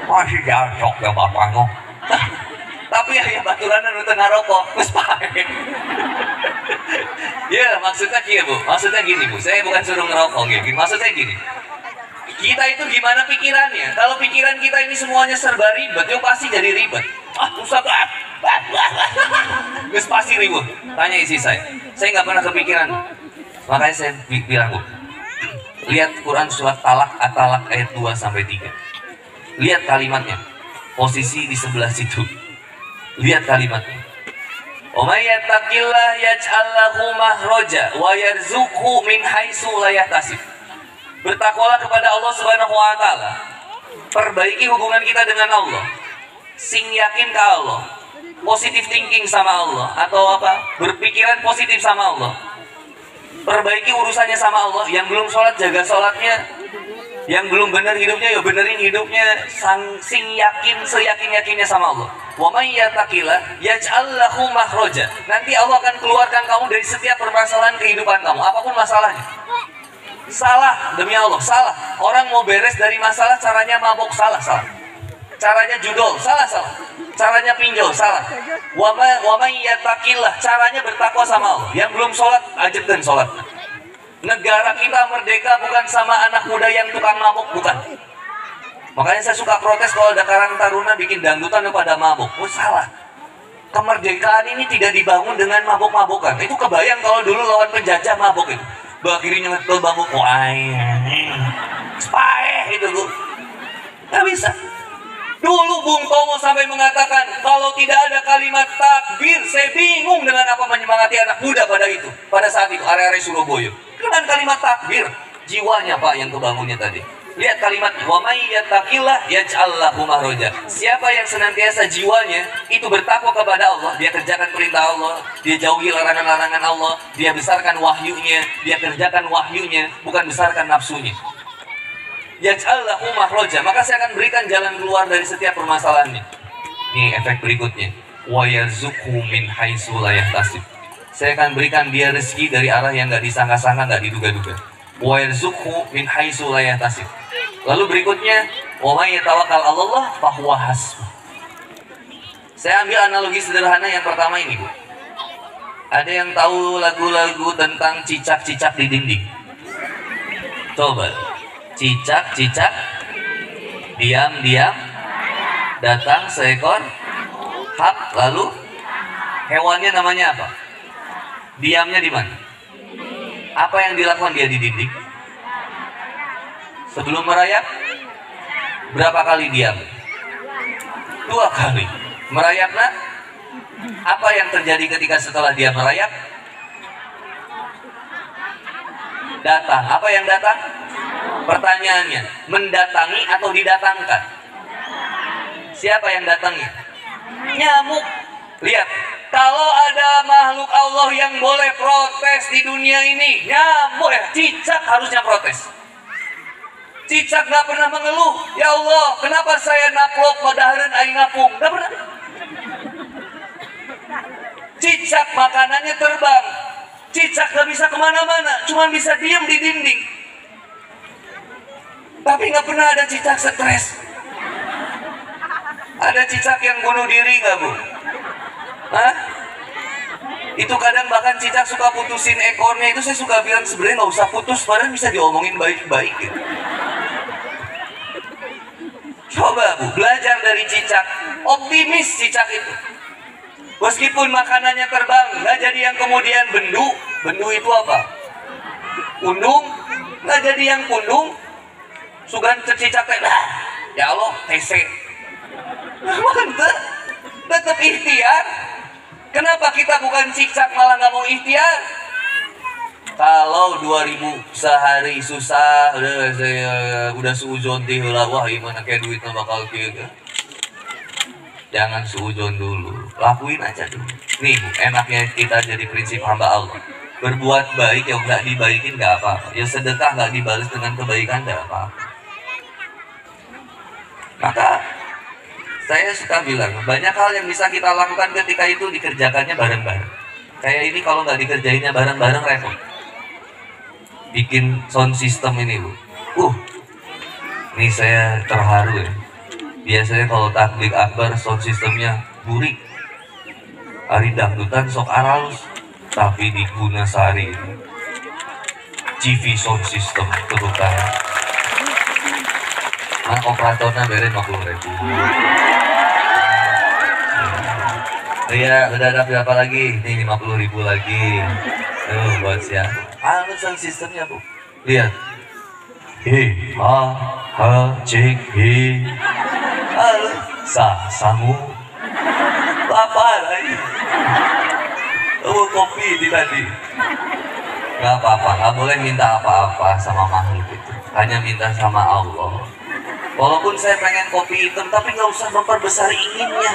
Masih jatuh ya bapaknya. Tapi ya baturanan nu teu ngarokok geus pae. Ya, maksudnya gini Bu. Maksudnya gini Bu. Saya bukan suruh ngerokok gitu. Maksudnya gini. Kita itu gimana pikirannya? Kalau pikiran kita ini semuanya serba ribet, ya pasti jadi ribet. Ustaz, geus pasti ribut. Tanya isi saya nggak pernah kepikiran. Makanya saya bilang Bu, lihat Quran surat Talak At-Talak ayat 2 sampai 3. Lihat kalimatnya, posisi di sebelah situ. Lihat kalimatnya. Wa may yattaqillah yaj'al lahu makhraja wa yarzuqhu min haitsu la yahtasib. Bertakwalah kepada Allah Subhanahu wa taala. Perbaiki hubungan kita dengan Allah. Sing yakin ke Allah. Positive thinking sama Allah atau apa? Berpikiran positif sama Allah. Perbaiki urusannya sama Allah. Yang belum sholat jaga sholatnya. Yang belum benar hidupnya ya benerin hidupnya. Sing yakin seyakin-yakinnya sama Allah. Wa may yattaqillah yaj'al lahu makhraja. Nanti Allah akan keluarkan kamu dari setiap permasalahan kehidupan kamu, apapun masalahnya. Salah, demi Allah, salah. Orang mau beres dari masalah caranya mabok, salah. Caranya judol, salah. Caranya pinjol, salah. Wa may yattaqillah, caranya bertakwa sama Allah. Yang belum sholat, ajebkeun sholat. Negara kita merdeka bukan sama anak muda yang tukang mabok, bukan. Makanya saya suka protes kalau ada Karang Taruna bikin dangdutan pada mabok. Oh, salah. Kemerdekaan ini tidak dibangun dengan mabok-mabokan. Itu kebayang kalau dulu lawan penjajah mabok itu. Kirinya ngetul bambu, spaeh itu Bu. Nggak bisa. Dulu Bung Tomo sampai mengatakan, kalau tidak ada kalimat takbir, saya bingung dengan apa menyemangati anak muda pada saat itu, area-area Surabaya. Dengan kalimat takbir, jiwanya Pak yang kebangunnya tadi. Lihat kalimat wa may yattaqillah yaj'al lahu makhraja. Siapa yang senantiasa jiwanya itu bertakwa kepada Allah, dia kerjakan perintah Allah, dia jauhi larangan-larangan Allah, dia besarkan wahyunya, dia kerjakan wahyunya, bukan besarkan nafsunya. Yaj'al lahu makhraja, maka saya akan berikan jalan keluar dari setiap permasalahannya. Ini efek berikutnya. Wa yarzuqhu min haitsu la yahtasib. Saya akan berikan dia rezeki dari arah yang enggak disangka-sangka, enggak diduga-duga. Wa yarzuqhu min haitsu la yahtasib. Lalu berikutnya, wa may yatawakkal 'ala Allah fa huwa hasbuh. Saya ambil analogi sederhana yang pertama ini, Bu. Ada yang tahu lagu-lagu tentang cicak-cicak di dinding? Coba. Cicak-cicak diam-diam datang seekor hak, lalu hewannya namanya apa? Diamnya di mana? Apa yang dilakukan dia di dinding? Sebelum merayap, berapa kali diam? 2 kali. Merayapnya, apa yang terjadi ketika setelah dia merayap? Datang. Apa yang datang? Pertanyaannya, mendatangi atau didatangkan? Siapa yang datangnya? Nyamuk. Lihat, kalau ada makhluk Allah yang boleh protes di dunia ini, nyamuk ya, cicak harusnya protes. Cicak gak pernah mengeluh, ya Allah, kenapa saya naplok madahareun aing ngapung? Gak pernah. Cicak makanannya terbang. Cicak gak bisa kemana-mana, cuma bisa diam di dinding. Tapi gak pernah ada cicak stres. Ada cicak yang bunuh diri gak Bu? Hah? Itu kadang bahkan cicak suka putusin ekornya. Itu saya suka bilang sebenarnya gak usah putus, padahal bisa diomongin baik-baik gitu. Coba Bu, belajar dari cicak. Optimis cicak itu. Meskipun makanannya terbang, nggak jadi yang kemudian bendu. Bendu itu apa? Undung. Nggak jadi yang pundung. Sugan cicak teh, ya Allah, tese. Mantep. Tetap ikhtiar. Kenapa kita bukan cicak malah nggak mau ikhtiar? Kalau 2000 sehari susah, udah suujon teh heula, wah ieu mah kayak duitna bakal kieu. Jangan suujon dulu, lakuin aja dulu. Nih, enaknya kita jadi prinsip hamba Allah. Berbuat baik yang enggak dibaikin enggak apa-apa. Ya sedekah enggak dibalas dengan kebaikan enggak apa-apa. Maka saya suka bilang, banyak hal yang bisa kita lakukan ketika itu dikerjakannya bareng-bareng. Kayak ini kalau nggak dikerjainnya bareng-bareng repot. Bikin sound system ini Bu. Ini saya terharu ya. Biasanya kalau takbir akbar sound systemnya burik, hari dangdutan sok aralus, tapi di Gunasari CV sound system terukan. Nah operatornya beren 50.000. Iya, udah ada berapa lagi? Ini 50.000 lagi. Tuh buat siapa? Sound systemnya bu. Lihat. He, ha, cek, he. Halo, samu. Lapar aja. Kopi di tadi. Gak apa-apa, gak boleh minta apa-apa sama makhluk itu. Hanya minta sama Allah. Walaupun saya pengen kopi hitam, tapi gak usah memperbesar inginnya.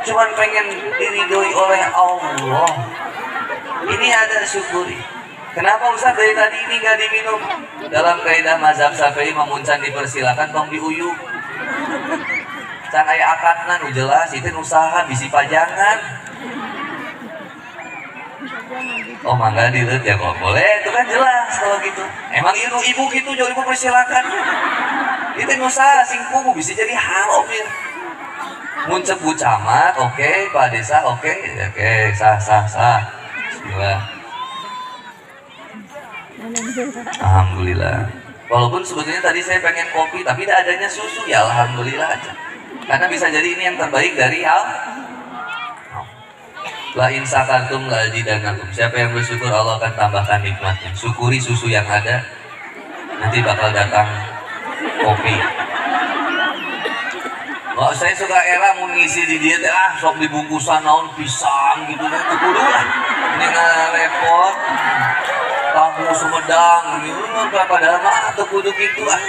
Cuman pengen diridhoi oleh Allah. Ini ada syukuri. Kenapa Ustaz dari tadi ini gak diminum? Dalam kaidah mazhab Syafi'i memuncan dipersilakan tong diuyuk. Can aya akadna nu jelas itu usaha bisi pajangan. Oh mangga direut ya kok boleh, itu kan jelas kalau gitu. Emang ibu gitu jauh ibu persilakan. Itu usaha singkumu bisa jadi haram ya. Muncul Bu Camat, oke, Pak Desa, oke, sah. Bismillah. Alhamdulillah. Walaupun sebetulnya tadi saya pengen kopi, tapi tidak adanya susu, ya alhamdulillah aja. Karena bisa jadi ini yang terbaik dari La in sakartum la azidannakum. Siapa yang bersyukur Allah akan tambahkan nikmatnya. Syukuri susu yang ada, nanti bakal datang kopi. Oh, saya suka era mau ngisi di diet, sok dibungkusan naon pisang gitu kan, kudu lah. Ini repot. Tahu Sumedang gitu, padahal mah atau kudu gitu lah.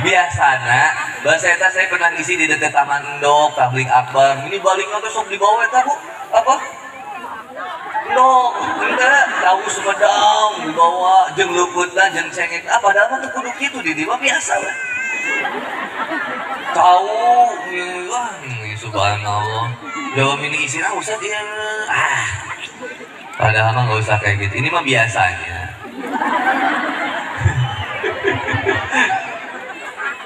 Biasana bahasa eta saya pernah ngisi di dekat Taman Endok, tablik akbar. Ini baliknya tuh sok dibawa eta Bu. Apa? Endok, enggak tahu Sumedang dibawa jeung leuputna jeung cengek. Padahal mah teu kudu kitu di dieu mah biasa lah. Tahu wah, subhanallah. Jawab ini isina usah dia. Padahal mah enggak usah kayak gitu. Ini mah biasanya.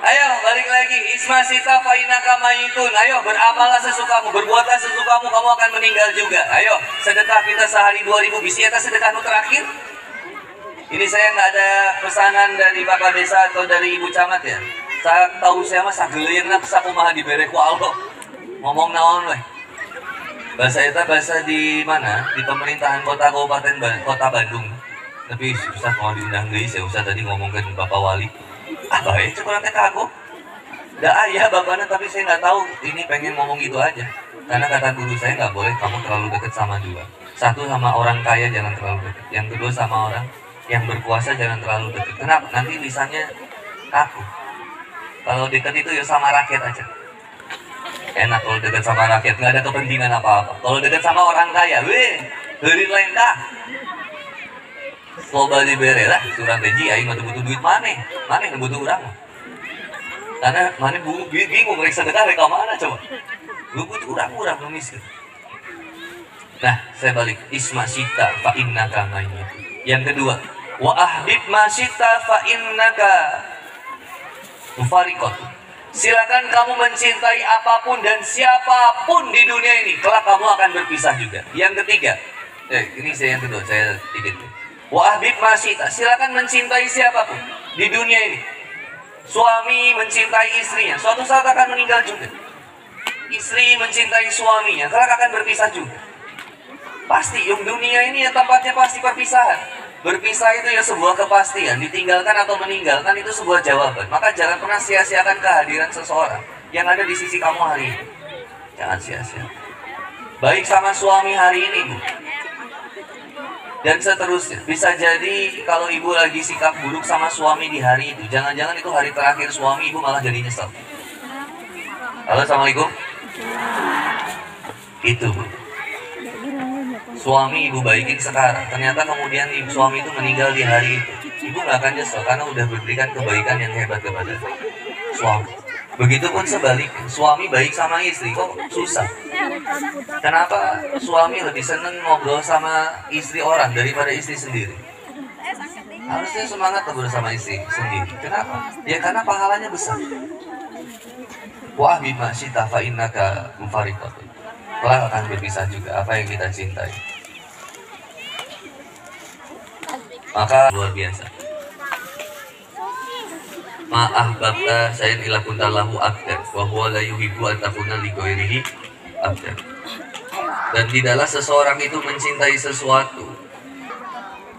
Ayo balik lagi, Isma sita fainaka mayitun. Ayo beramallah sesukamu, berbuatlah sesukamu, kamu akan meninggal juga. Ayo sedekah kita sehari 2.000 bisi. Eta sedekah nu terakhir. Ini saya nggak ada pesanan dari Bapak Desa atau dari Ibu Camat ya. Saya tahu saya mah sageuleungna sakumaha dibere ku Allah. Ngomong naon weh. Bahasa eta bahasa di mana? Di pemerintahan kota Kabupaten Kota Bandung. Tapi susah mau diundang geus ya, usah tadi ngomongkeun Bapak Wali. Baik, coba nanti kagok. Dah ayah bapaknya, tapi saya nggak tahu. Ini pengen ngomong gitu aja. Karena kata guru saya nggak boleh kamu terlalu dekat sama dua. Satu sama orang kaya jangan terlalu dekat. Yang kedua sama orang yang berkuasa jangan terlalu dekat. Kenapa? Nanti lisannya kaku. Kalau dekat itu ya sama rakyat aja. Enak kalau dekat sama rakyat, nggak ada kepentingan apa-apa. Kalau dekat sama orang kaya, dari lain dah. Loba dibere lah, surang teji, aing mah butuh duit mana yang butuh urang. Karena mana bingung mereka sedekah mereka mana coba. Lu butuh urang lu miskin. Nah, saya balik isma sita fa innaka mayyit. Yang kedua, wa ahbib ma sita fa innaka mufariqat. Silakan kamu mencintai apapun dan siapapun di dunia ini, kelak kamu akan berpisah juga. Yang ketiga, ini saya yang kedua, saya dikit. Wa ahbib masita, silakan mencintai siapapun di dunia ini. Suami mencintai istrinya, suatu saat akan meninggal juga. Istri mencintai suaminya, kelak akan berpisah juga. Pasti, yang dunia ini ya tempatnya pasti perpisahan. Berpisah itu ya sebuah kepastian, ditinggalkan atau meninggalkan itu sebuah jawaban. Maka jangan pernah sia-siakan kehadiran seseorang yang ada di sisi kamu hari ini. Jangan sia-sia. Baik sama suami hari ini, Bu. Dan seterusnya, bisa jadi kalau ibu lagi sikap buruk sama suami di hari itu, jangan-jangan itu hari terakhir suami ibu malah jadi nyesel. Halo, assalamualaikum. Itu Bu. Suami ibu baikin sekarang, ternyata kemudian suami itu meninggal di hari itu. Ibu gak akan nyesel karena udah berikan kebaikan yang hebat kepada suami. Begitupun sebaliknya, suami baik sama istri kok susah. Kenapa suami lebih seneng ngobrol sama istri orang daripada istri sendiri? Harusnya semangat bersama istri sendiri. Kenapa? Ya karena pahalanya besar. Wa bima syita fa innaka mufariqatun. Kelak akan berpisah juga apa yang kita cintai. Maka luar biasa. Ma'ahbabta sayin ila kunta lahu abdan wa huwa la yuhibbu an takuna li ghairihi abdan. Dan tidaklah seseorang itu mencintai sesuatu.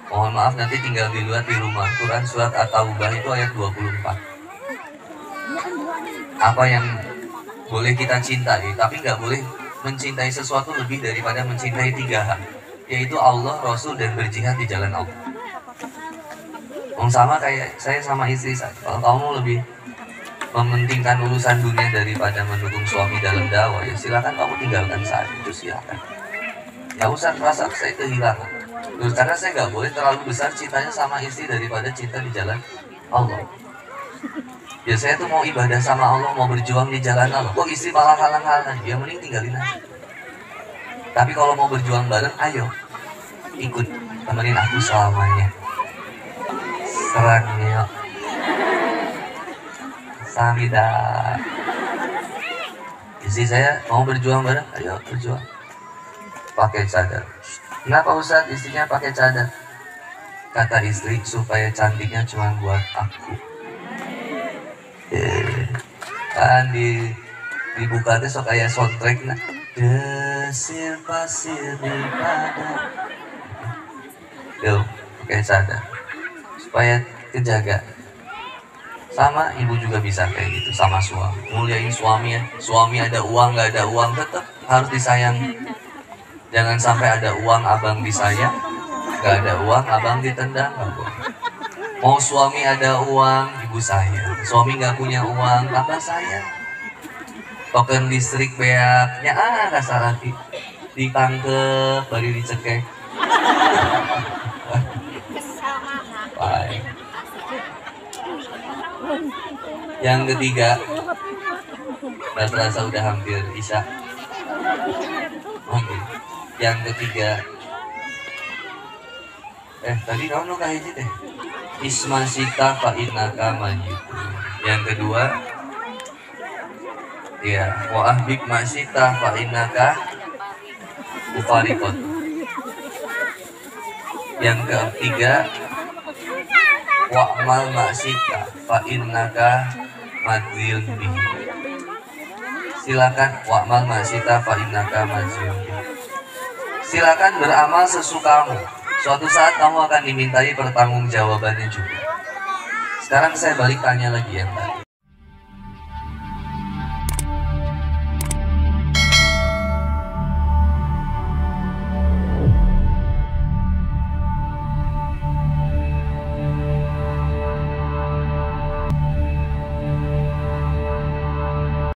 Mohon maaf nanti tinggal dilihat di rumah. Quran surat At-Taubah itu ayat 24. Apa yang boleh kita cintai, tapi nggak boleh mencintai sesuatu lebih daripada mencintai 3 hal, yaitu Allah, Rasul, dan berjihad di jalan Allah. Sama kayak saya sama istri saya. Kalau kamu lebih mementingkan urusan dunia daripada mendukung suami dalam dakwah, ya silakan kamu tinggalkan saya, itu silakan. Nggak usah merasa saya kehilangan. Karena saya nggak boleh terlalu besar cintanya sama istri daripada cinta di jalan Allah. Ya saya tuh mau ibadah sama Allah, mau berjuang di jalan Allah. Kok istri malah halang-halang? Ya mending tinggalin aja. Tapi kalau mau berjuang bareng, ayo ikut temenin aku selamanya. Serangnya Samida. Istri saya mau berjuang bareng, ayo berjuang. Pakai cadar. Kenapa Ustadz istrinya pakai cadar? Kata istri, supaya cantiknya cuma buat aku. Kan dibuka tuh so kayak soundtrack nah. Desir pasir di padang. Tuh, pakai cadar supaya kejaga. Sama ibu juga bisa kayak gitu sama suami. Muliain suami ya. Suami ada uang nggak ada uang tetap harus disayang. Jangan sampai ada uang abang disayang, nggak ada uang abang ditendang. Mau suami ada uang ibu sayang, suami nggak punya uang abang sayang. Token listrik beaknya kasar hati ditangkep baru dicekek. Baik. Yang ketiga, nggak terasa udah hampir isya. Oke. Yang ketiga, tadi kamu nggak hiji teh isma sita fa innaka mayyitun. Yang kedua, ya wa ahbib ma sita fa innaka mufariqat. Yang ketiga, wa amal ma sita fa innaka madziyun bihi. Silakan wa amal ma sita fa innaka madziyun bihi. Silakan beramal sesukamu. Suatu saat kamu akan dimintai pertanggungjawabannya juga. Sekarang saya balik tanya lagi ya Mbak.